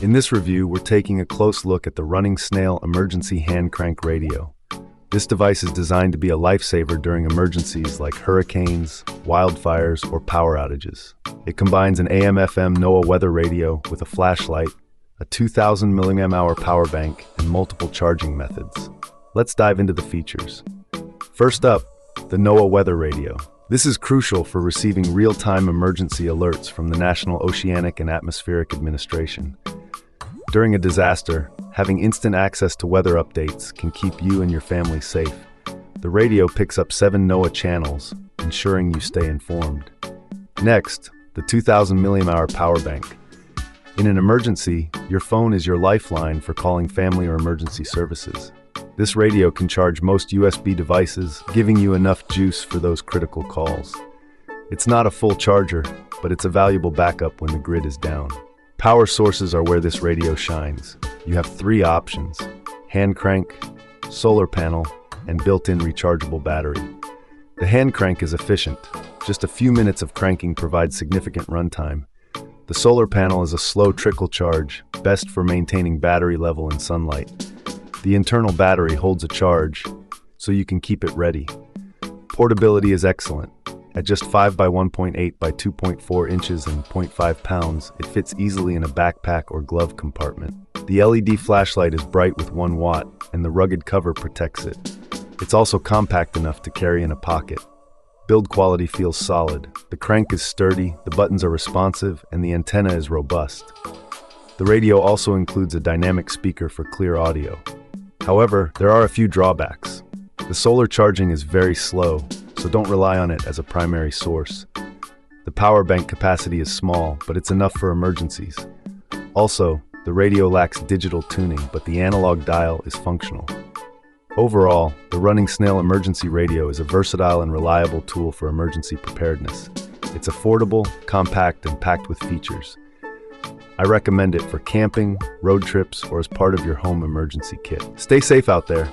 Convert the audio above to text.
In this review, we're taking a close look at the RunningSnail emergency hand crank radio. This device is designed to be a lifesaver during emergencies like hurricanes, wildfires, or power outages. It combines an AM/FM NOAA Weather Radio with a flashlight, a 2000 mAh power bank, and multiple charging methods. Let's dive into the features. First up, the NOAA Weather Radio. This is crucial for receiving real-time emergency alerts from the National Oceanic and Atmospheric Administration. During a disaster, having instant access to weather updates can keep you and your family safe. The radio picks up 7 NOAA channels, ensuring you stay informed. Next, the 2000 mAh power bank. In an emergency, your phone is your lifeline for calling family or emergency services. This radio can charge most USB devices, giving you enough juice for those critical calls. It's not a full charger, but it's a valuable backup when the grid is down. Power sources are where this radio shines. You have 3 options: hand crank, solar panel, and built-in rechargeable battery. The hand crank is efficient. Just a few minutes of cranking provides significant runtime. The solar panel is a slow trickle charge, best for maintaining battery level in sunlight. The internal battery holds a charge, so you can keep it ready. Portability is excellent. At just 5 by 1.8 by 2.4 inches and 0.5 pounds, it fits easily in a backpack or glove compartment. The LED flashlight is bright with 1 watt, and the rugged cover protects it. It's also compact enough to carry in a pocket. Build quality feels solid. The crank is sturdy, the buttons are responsive, and the antenna is robust. The radio also includes a dynamic speaker for clear audio. However, there are a few drawbacks. The solar charging is very slow, so don't rely on it as a primary source. The power bank capacity is small, but it's enough for emergencies. Also, the radio lacks digital tuning, but the analog dial is functional. Overall, the RunningSnail emergency radio is a versatile and reliable tool for emergency preparedness. It's affordable, compact, and packed with features. I recommend it for camping, road trips, or as part of your home emergency kit. Stay safe out there.